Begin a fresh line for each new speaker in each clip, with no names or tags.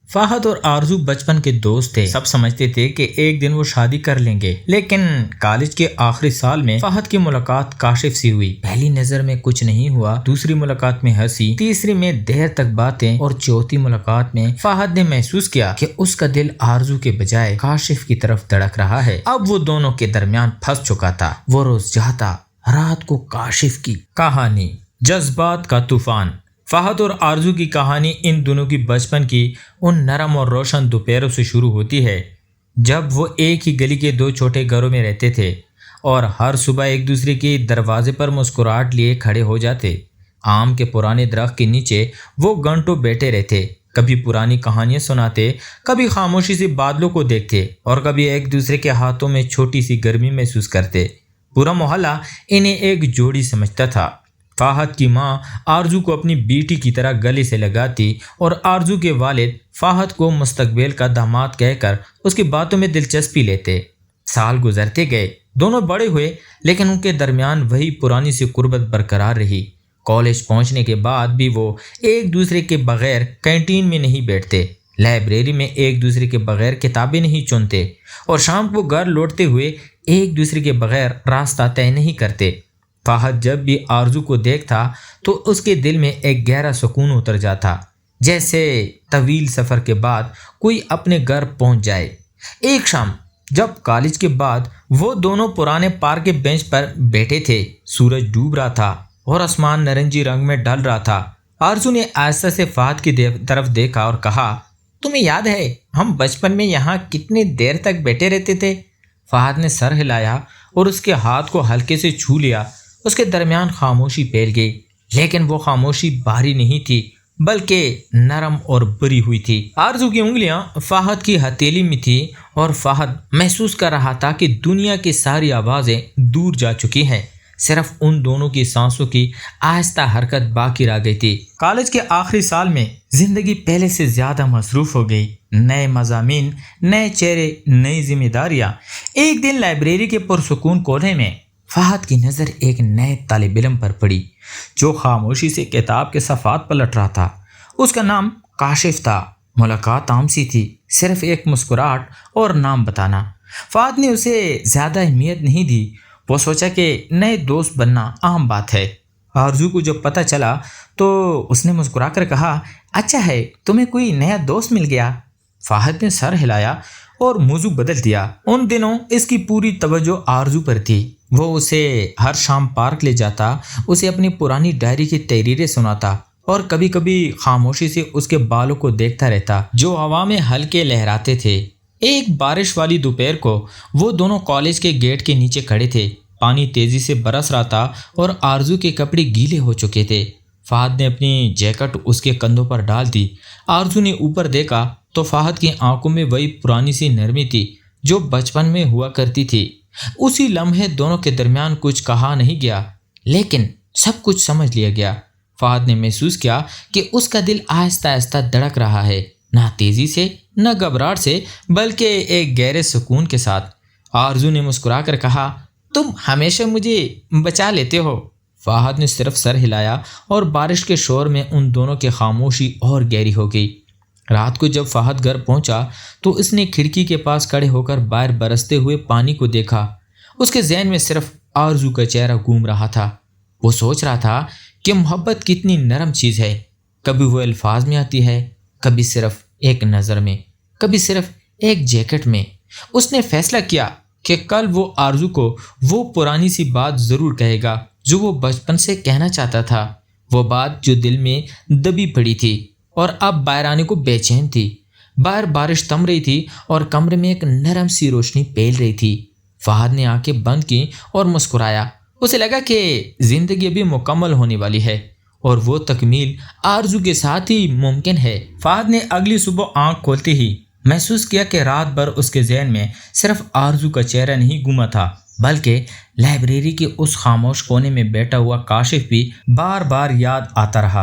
فہد اور آرزو بچپن کے دوست تھے۔ سب سمجھتے تھے کہ ایک دن وہ شادی کر لیں گے، لیکن کالج کے آخری سال میں فہد کی ملاقات کاشف سے ہوئی۔ پہلی نظر میں کچھ نہیں ہوا، دوسری ملاقات میں ہنسی، تیسری میں دیر تک باتیں، اور چوتھی ملاقات میں فہد نے محسوس کیا کہ اس کا دل آرزو کے بجائے کاشف کی طرف دھڑک رہا ہے۔ اب وہ دونوں کے درمیان پھنس چکا تھا۔ وہ روز جاتا، رات کو کاشف کی کہانی، جذبات کا طوفان۔ فہد اور آرزو کی کہانی ان دونوں کی بچپن کی ان نرم اور روشن دوپہروں سے شروع ہوتی ہے جب وہ ایک ہی گلی کے دو چھوٹے گھروں میں رہتے تھے اور ہر صبح ایک دوسرے کے دروازے پر مسکراہٹ لیے کھڑے ہو جاتے۔ آم کے پرانے درخت کے نیچے وہ گھنٹوں بیٹھے رہتے، کبھی پرانی کہانیاں سناتے، کبھی خاموشی سے بادلوں کو دیکھتے اور کبھی ایک دوسرے کے ہاتھوں میں چھوٹی سی گرمی محسوس کرتے۔ پورا محلہ انہیں ایک جوڑی سمجھتا تھا۔ فہد کی ماں آرزو کو اپنی بیٹی کی طرح گلے سے لگاتی اور آرزو کے والد فہد کو مستقبل کا داماد کہہ کر اس کی باتوں میں دلچسپی لیتے۔ سال گزرتے گئے، دونوں بڑے ہوئے، لیکن ان کے درمیان وہی پرانی سی قربت برقرار رہی۔ کالج پہنچنے کے بعد بھی وہ ایک دوسرے کے بغیر کینٹین میں نہیں بیٹھتے، لائبریری میں ایک دوسرے کے بغیر کتابیں نہیں چنتے، اور شام کو گھر لوٹتے ہوئے ایک دوسرے کے بغیر راستہ طے نہیں کرتے۔ فہد جب بھی آرزو کو دیکھتا تو اس کے دل میں ایک گہرا سکون اتر جاتا، جیسے طویل سفر کے بعد کوئی اپنے گھر پہنچ جائے۔ ایک شام جب کالج کے بعد وہ دونوں پرانے پارک کے بینچ پر بیٹھے تھے، سورج ڈوب رہا تھا اور آسمان نارنجی رنگ میں ڈھل رہا تھا۔ آرزو نے آہستہ سے فہد کی طرف دیکھا اور کہا، تمہیں یاد ہے ہم بچپن میں یہاں کتنی دیر تک بیٹھے رہتے تھے؟ فہد نے سر ہلایا اور اس کے ہاتھ کو ہلکے سے چھو لیا۔ اس کے درمیان خاموشی پھیل گئی، لیکن وہ خاموشی بھاری نہیں تھی بلکہ نرم اور بری ہوئی تھی۔ آرزو کی انگلیاں فہد کی ہتھیلی میں تھی اور فہد محسوس کر رہا تھا کہ دنیا کی ساری آوازیں دور جا چکی ہیں، صرف ان دونوں کی سانسوں کی آہستہ حرکت باقی رہ گئی تھی۔ کالج کے آخری سال میں زندگی پہلے سے زیادہ مصروف ہو گئی، نئے مضامین، نئے چہرے، نئی ذمہ داریاں۔ ایک دن لائبریری کے پرسکون کونے میں فہد کی نظر ایک نئے طالب علم پر پڑی جو خاموشی سے کتاب کے صفحات پلٹ رہا تھا۔ اس کا نام کاشف تھا۔ ملاقات عام سی تھی، صرف ایک مسکراہٹ اور نام بتانا۔ فہد نے اسے زیادہ اہمیت نہیں دی، وہ سوچا کہ نئے دوست بننا عام بات ہے۔ آرزو کو جب پتہ چلا تو اس نے مسکرا کر کہا، اچھا ہے تمہیں کوئی نیا دوست مل گیا۔ فہد نے سر ہلایا اور موضوع بدل دیا۔ ان دنوں اس کی پوری توجہ آرزو پر تھی۔ وہ اسے ہر شام پارک لے جاتا، اسے اپنی پرانی ڈائری کی تحریریں سناتا اور کبھی کبھی خاموشی سے اس کے بالوں کو دیکھتا رہتا جو ہوا میں ہلکے لہراتے تھے۔ ایک بارش والی دوپہر کو وہ دونوں کالج کے گیٹ کے نیچے کھڑے تھے۔ پانی تیزی سے برس رہا تھا اور آرزو کے کپڑے گیلے ہو چکے تھے۔ فہد نے اپنی جیکٹ اس کے کندھوں پر ڈال دی۔ آرزو نے اوپر دیکھا تو فہد کی آنکھوں میں وہی پرانی سی نرمی تھی جو بچپن میں ہوا کرتی تھی۔ اسی لمحے دونوں کے درمیان کچھ کہا نہیں گیا، لیکن سب کچھ سمجھ لیا گیا۔ فہد نے محسوس کیا کہ اس کا دل آہستہ آہستہ دھڑک رہا ہے، نہ تیزی سے، نہ گھبراہٹ سے، بلکہ ایک گہرے سکون کے ساتھ۔ آرزو نے مسکرا کر کہا، تم ہمیشہ مجھے بچا لیتے ہو۔ فہد نے صرف سر ہلایا اور بارش کے شور میں ان دونوں کی خاموشی اور گہری ہو گئی۔ رات کو جب فہد گھر پہنچا تو اس نے کھڑکی کے پاس کھڑے ہو کر باہر برستے ہوئے پانی کو دیکھا۔ اس کے ذہن میں صرف آرزو کا چہرہ گھوم رہا تھا۔ وہ سوچ رہا تھا کہ محبت کتنی نرم چیز ہے، کبھی وہ الفاظ میں آتی ہے، کبھی صرف ایک نظر میں، کبھی صرف ایک جیکٹ میں۔ اس نے فیصلہ کیا کہ کل وہ آرزو کو وہ پرانی سی بات ضرور کہے گا جو وہ بچپن سے کہنا چاہتا تھا، وہ بات جو دل میں دبی پڑی تھی اور اب باہر آنے کو بے چین تھی۔ باہر بارش تھم رہی تھی اور کمرے میں ایک نرم سی روشنی پھیل رہی تھی۔ فہد نے آنکھیں بند کی اور مسکرایا۔ اسے لگا کہ زندگی ابھی مکمل ہونے والی ہے اور وہ تکمیل آرزو کے ساتھ ہی ممکن ہے۔ فہد نے اگلی صبح آنکھ کھولتے ہی محسوس کیا کہ رات بھر اس کے ذہن میں صرف آرزو کا چہرہ نہیں گھوما تھا، بلکہ لائبریری کے اس خاموش کونے میں بیٹھا ہوا کاشف بھی بار بار یاد آتا رہا،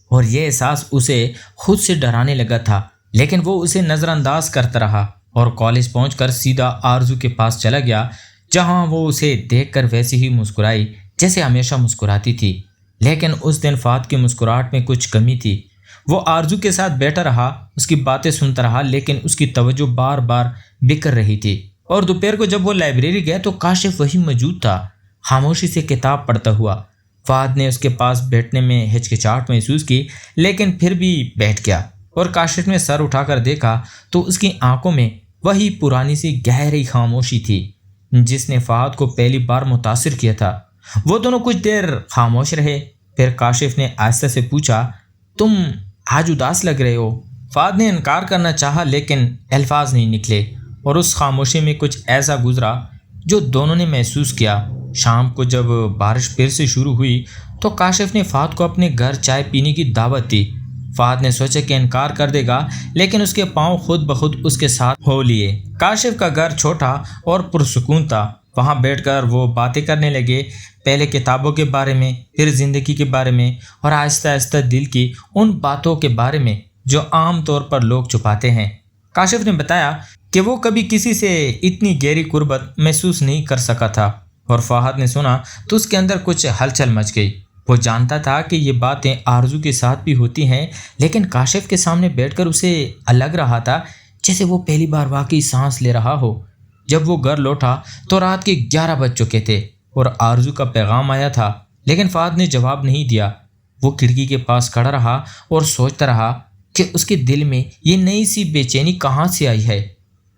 اور یہ احساس اسے خود سے ڈرانے لگا تھا، لیکن وہ اسے نظر انداز کرتا رہا اور کالج پہنچ کر سیدھا آرزو کے پاس چلا گیا، جہاں وہ اسے دیکھ کر ویسے ہی مسکرائی جیسے ہمیشہ مسکراتی تھی۔ لیکن اس دن فہد کی مسکراہٹ میں کچھ کمی تھی۔ وہ آرزو کے ساتھ بیٹھا رہا، اس کی باتیں سنتا رہا، لیکن اس کی توجہ بار بار بکھر رہی تھی۔ اور دوپہر کو جب وہ لائبریری گیا تو کاشف وہی موجود تھا، خاموشی سے کتاب پڑھتا ہوا۔ فہد نے اس کے پاس بیٹھنے میں ہچکچاہٹ محسوس کی، لیکن پھر بھی بیٹھ گیا، اور کاشف نے سر اٹھا کر دیکھا تو اس کی آنکھوں میں وہی پرانی سی گہری خاموشی تھی جس نے فہد کو پہلی بار متاثر کیا تھا۔ وہ دونوں کچھ دیر خاموش رہے، پھر کاشف نے آہستہ سے پوچھا، تم آج اداس لگ رہے ہو؟ فہد نے انکار کرنا چاہا لیکن الفاظ نہیں نکلے، اور اس خاموشی میں کچھ ایسا گزرا جو دونوں نے محسوس کیا۔ شام کو جب بارش پھر سے شروع ہوئی تو کاشف نے فہد کو اپنے گھر چائے پینے کی دعوت دی۔ فہد نے سوچا کہ انکار کر دے گا، لیکن اس کے پاؤں خود بخود اس کے ساتھ ہو لیے۔ کاشف کا گھر چھوٹا اور پرسکون تھا، وہاں بیٹھ کر وہ باتیں کرنے لگے، پہلے کتابوں کے بارے میں، پھر زندگی کے بارے میں، اور آہستہ آہستہ دل کی ان باتوں کے بارے میں جو عام طور پر لوگ چھپاتے ہیں۔ کاشف نے بتایا کہ وہ کبھی کسی سے اتنی گہری قربت محسوس نہیں کر سکا تھا، اور فہد نے سنا تو اس کے اندر کچھ ہلچل مچ گئی۔ وہ جانتا تھا کہ یہ باتیں آرزو کے ساتھ بھی ہوتی ہیں، لیکن کاشف کے سامنے بیٹھ کر اسے لگ رہا تھا جیسے وہ پہلی بار واقعی سانس لے رہا ہو۔ جب وہ گھر لوٹا تو رات کے 11 بج چکے تھے اور آرزو کا پیغام آیا تھا، لیکن فہد نے جواب نہیں دیا۔ وہ کھڑکی کے پاس کھڑا رہا اور سوچتا رہا کہ اس کے دل میں یہ نئی سی بے چینی کہاں سے آئی ہے۔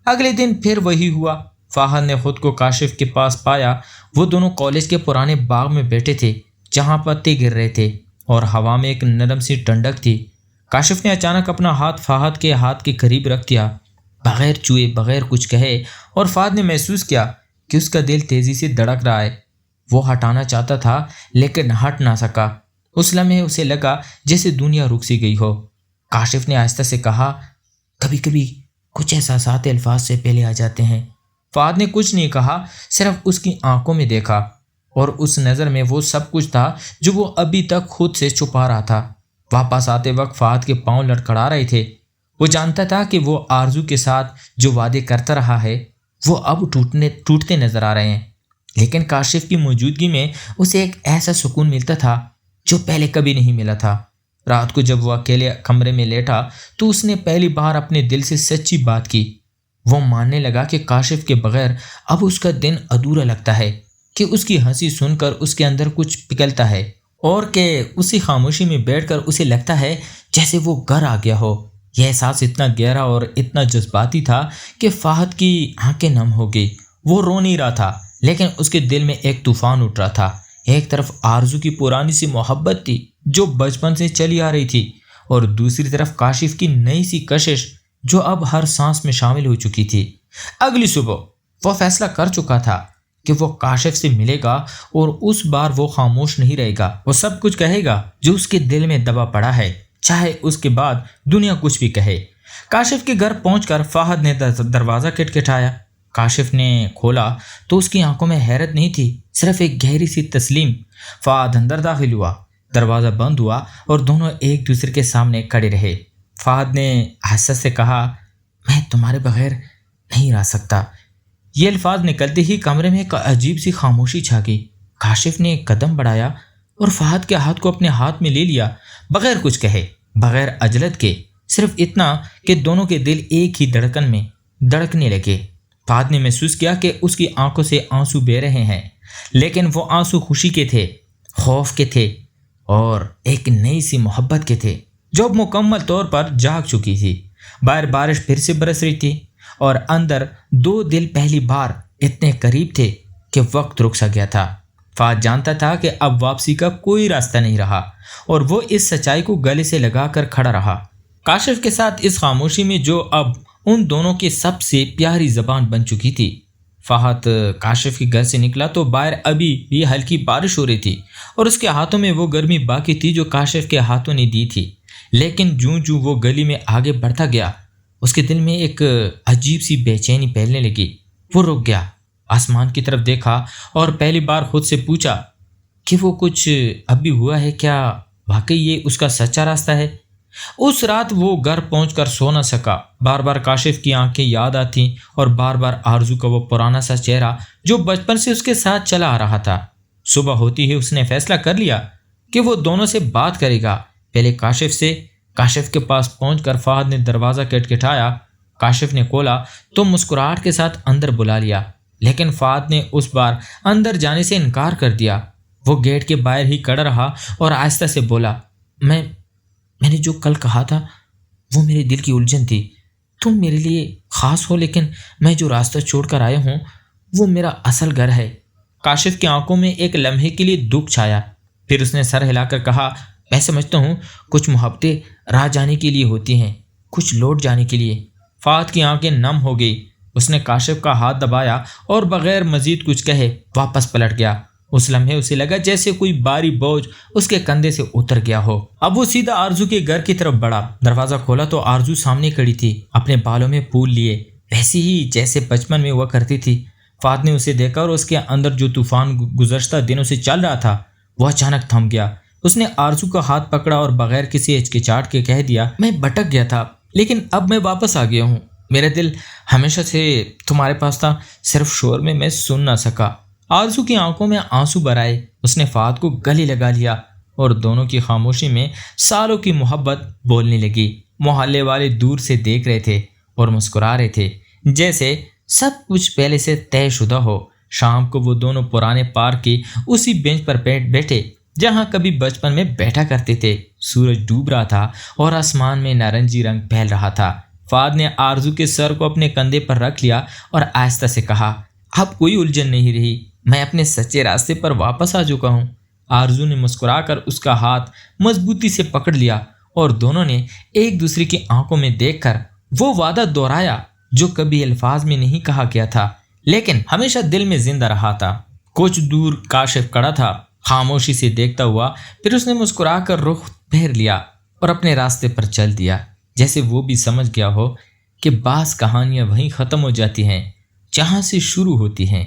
اگلے دن پھر وہی ہوا۔ فہد نے خود کو کاشف کے پاس پایا۔ وہ دونوں کالج کے پرانے باغ میں بیٹھے تھے جہاں پتے گر رہے تھے اور ہوا میں ایک نرم سی ٹھنڈک تھی۔ کاشف نے اچانک اپنا ہاتھ فہد کے ہاتھ کے قریب رکھ دیا، بغیر چھوئے، بغیر کچھ کہے، اور فہد نے محسوس کیا کہ اس کا دل تیزی سے دھڑک رہا ہے۔ وہ ہٹانا چاہتا تھا لیکن ہٹ نہ سکا۔ اس لمحے اسے لگا جیسے دنیا رک سی گئی ہو۔ کاشف نے آہستہ سے کہا، کبھی کبھی کچھ احساسات الفاظ سے پہلے آ جاتے ہیں۔ فہد نے کچھ نہیں کہا، صرف اس کی آنکھوں میں دیکھا، اور اس نظر میں وہ سب کچھ تھا جو وہ ابھی تک خود سے چھپا رہا تھا۔ واپس آتے وقت فہد کے پاؤں لڑکھڑا رہے تھے۔ وہ جانتا تھا کہ وہ آرزو کے ساتھ جو وعدے کرتا رہا ہے وہ اب ٹوٹتے نظر آ رہے ہیں، لیکن کاشف کی موجودگی میں اسے ایک ایسا سکون ملتا تھا جو پہلے کبھی نہیں ملا تھا۔ رات کو جب وہ اکیلے کمرے میں لیٹا تو اس نے پہلی بار اپنے دل سے سچی بات کی۔ وہ ماننے لگا کہ کاشف کے بغیر اب اس کا دن ادھورا لگتا ہے، کہ اس کی ہنسی سن کر اس کے اندر کچھ پگھلتا ہے، اور کہ اسی خاموشی میں بیٹھ کر اسے لگتا ہے جیسے وہ گھر آ گیا ہو۔ یہ احساس اتنا گہرا اور اتنا جذباتی تھا کہ فہد کی آنکھیں نم ہو گئی۔ وہ رو نہیں رہا تھا، لیکن اس کے دل میں ایک طوفان اٹھ رہا تھا۔ ایک طرف آرزو کی پرانی سی محبت تھی جو بچپن سے چلی آ رہی تھی، اور دوسری طرف کاشف کی نئی سی کشش جو اب ہر سانس میں شامل ہو چکی تھی۔ اگلی صبح وہ فیصلہ کر چکا تھا کہ وہ کاشف سے ملے گا، اور اس بار وہ خاموش نہیں رہے گا۔ وہ سب کچھ کہے گا جو اس کے دل میں دبا پڑا ہے، چاہے اس کے بعد دنیا کچھ بھی کہے۔ کاشف کے گھر پہنچ کر فہد نے دروازہ کھٹکھٹایا۔ کاشف نے کھولا تو اس کی آنکھوں میں حیرت نہیں تھی، صرف ایک گہری سی تسلیم۔ فہد اندر داخل ہوا، دروازہ بند ہوا اور دونوں ایک دوسرے کے سامنے کھڑے رہے۔ فہد نے آہستہ سے کہا، میں تمہارے بغیر نہیں رہ سکتا۔ یہ الفاظ نکلتے ہی کمرے میں ایک عجیب سی خاموشی چھا گئی۔ کاشف نے ایک قدم بڑھایا اور فہد کے ہاتھ کو اپنے ہاتھ میں لے لیا، بغیر کچھ کہے، بغیر عجلت کے، صرف اتنا کہ دونوں کے دل ایک ہی دھڑکن میں دھڑکنے لگے۔ فہد نے محسوس کیا کہ اس کی آنکھوں سے آنسو بہہ رہے ہیں، لیکن وہ آنسو خوشی کے تھے، خوف کے تھے، اور ایک نئی سی محبت کے تھے جو اب مکمل طور پر جاگ چکی تھی۔ باہر بارش پھر سے برس رہی تھی، اور اندر دو دل پہلی بار اتنے قریب تھے کہ وقت رک سا گیا تھا۔ فہد جانتا تھا کہ اب واپسی کا کوئی راستہ نہیں رہا، اور وہ اس سچائی کو گلے سے لگا کر کھڑا رہا۔ کاشف کے ساتھ اس خاموشی میں جو اب ان دونوں کی سب سے پیاری زبان بن چکی تھی۔ فہد کاشف کے گھر سے نکلا تو باہر ابھی بھی ہلکی بارش ہو رہی تھی، اور اس کے ہاتھوں میں وہ گرمی باقی تھی جو کاشف کے ہاتھوں نے دی تھی۔ لیکن جوں جوں وہ گلی میں آگے بڑھتا گیا، اس کے دل میں ایک عجیب سی بے چینی پھیلنے لگی۔ وہ رک گیا، آسمان کی طرف دیکھا اور پہلی بار خود سے پوچھا کہ وہ کچھ اب بھی ہوا ہے، کیا واقعی یہ اس کا سچا راستہ ہے؟ اس رات وہ گھر پہنچ کر سو نہ سکا۔ بار بار کاشف کی آنکھیں یاد آتیں، اور بار بار آرزو کا وہ پرانا سا چہرہ جو بچپن سے اس کے ساتھ چلا آ رہا تھا۔ صبح ہوتی ہی اس نے فیصلہ کر لیا کہ وہ دونوں سے بات کرے گا، پہلے کاشف سے، کاشف کے پاس پہنچ کر فہد نے دروازہ کھٹکھٹایا۔ کاشف نے کھولا تو مسکراہٹ کے ساتھ اندر بلا لیا، لیکن فہد نے اس بار اندر جانے سے انکار کر دیا۔ وہ گیٹ کے باہر ہی کھڑا رہا اور آہستہ سے بولا، میں نے جو کل کہا تھا وہ میرے دل کی الجھن تھی۔ تم میرے لیے خاص ہو، لیکن میں جو راستہ چھوڑ کر آیا ہوں وہ میرا اصل گھر ہے۔ کاشف کی آنکھوں میں ایک لمحے کے لیے دکھ چھایا، پھر اس نے سر ہلا کر کہا، میں سمجھتا ہوں کچھ محبتیں راہ جانے کے لیے ہوتی ہیں، کچھ لوٹ جانے کے لیے۔ فہد کی آنکھیں نم ہو گئی۔ اس نے کاشف کا ہاتھ دبایا اور بغیر مزید کچھ کہے واپس پلٹ گیا۔ اس لمحے اسے لگا جیسے کوئی بھاری بوجھ اس کے کندھے سے اتر گیا ہو۔ اب وہ سیدھا آرزو کے گھر کی طرف بڑھا۔ دروازہ کھولا تو آرزو سامنے کھڑی تھی، اپنے بالوں میں پھول لیے، ویسی ہی جیسے بچپن میں ہوا کرتی تھی۔ فہد نے اسے دیکھا اور اس کے اندر جو طوفان گزشتہ دنوں سے چل رہا تھا وہ اچانک تھم گیا۔ اس نے آرزو کا ہاتھ پکڑا اور بغیر کسی ہچکچاہٹ کے کہہ دیا، میں بھٹک گیا تھا لیکن اب میں واپس آ گیا ہوں۔ میرا دل ہمیشہ سے تمہارے پاس تھا، صرف شور میں سن نہ سکا۔ آرزو کی آنکھوں میں آنسو بھر آئے۔ اس نے فہد کو گلے لگا لیا اور دونوں کی خاموشی میں سالوں کی محبت بولنے لگی۔ محلے والے دور سے دیکھ رہے تھے اور مسکرا رہے تھے، جیسے سب کچھ پہلے سے طے شدہ ہو۔ شام کو وہ دونوں پرانے پارک کی اسی بینچ پر بیٹھے جہاں کبھی بچپن میں بیٹھا کرتے تھے۔ سورج ڈوب رہا تھا اور آسمان میں نارنجی رنگ پھیل رہا تھا۔ فہد نے آرزو کے سر کو اپنے کندھے پر رکھ لیا اور آہستہ سے کہا، اب کوئی الجھن نہیں رہی، میں اپنے سچے راستے پر واپس آ چکا ہوں۔ آرزو نے مسکرا کر اس کا ہاتھ مضبوطی سے پکڑ لیا اور دونوں نے ایک دوسرے کی آنکھوں میں دیکھ کر وہ وعدہ دہرایا جو کبھی الفاظ میں نہیں کہا گیا تھا لیکن ہمیشہ دل میں زندہ رہا تھا۔ کچھ دور کاشف کھڑا تھا، خاموشی سے دیکھتا ہوا، پھر اس نے مسکرا کر رخ پھیر لیا اور اپنے راستے پر چل دیا، جیسے وہ بھی سمجھ گیا ہو کہ بعض کہانیاں وہیں ختم ہو جاتی ہیں جہاں سے شروع ہوتی ہیں۔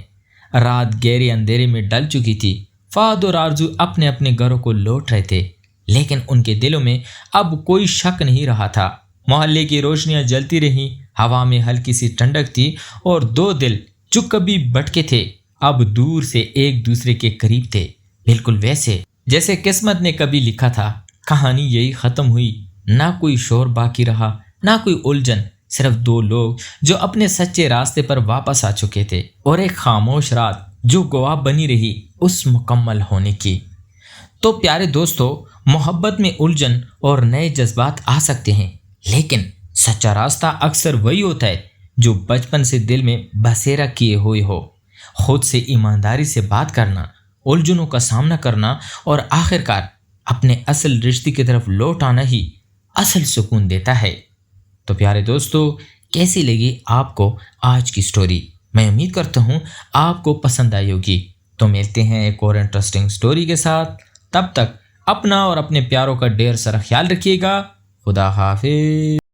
رات گہرے اندھیرے میں ڈل چکی تھی۔ فہد اور آرزو اپنے اپنے گھروں کو لوٹ رہے تھے، لیکن ان کے دلوں میں اب کوئی شک نہیں رہا تھا۔ محلے کی روشنیاں جلتی رہیں، ہوا میں ہلکی سی ٹھنڈک تھی اور دو دل جو کبھی بٹکے تھے اب دور سے ایک دوسرے کے قریب تھے، بالکل ویسے جیسے قسمت نے کبھی لکھا تھا۔ کہانی یہی ختم ہوئی، نہ کوئی شور باقی رہا، نہ کوئی الجھن، صرف دو لوگ جو اپنے سچے راستے پر واپس آ چکے تھے اور ایک خاموش رات جو گواہ بنی رہی اس مکمل ہونے کی۔ تو پیارے دوستو، محبت میں الجھن اور نئے جذبات آ سکتے ہیں، لیکن سچا راستہ اکثر وہی ہوتا ہے جو بچپن سے دل میں بسیرا کیے ہوئے ہو۔ خود سے ایمانداری سے بات کرنا، الجھنوں کا سامنا کرنا اور آخرکار اپنے اصل رشتے کی طرف لوٹ آنا ہی اصل سکون دیتا ہے۔ تو پیارے دوستو، کیسی لگی آپ کو آج کی سٹوری؟ میں امید کرتا ہوں آپ کو پسند آئی ہوگی۔ تو ملتے ہیں ایک اور انٹرسٹنگ سٹوری کے ساتھ، تب تک اپنا اور اپنے پیاروں کا ڈھیر سارا خیال رکھیے گا۔ خدا حافظ۔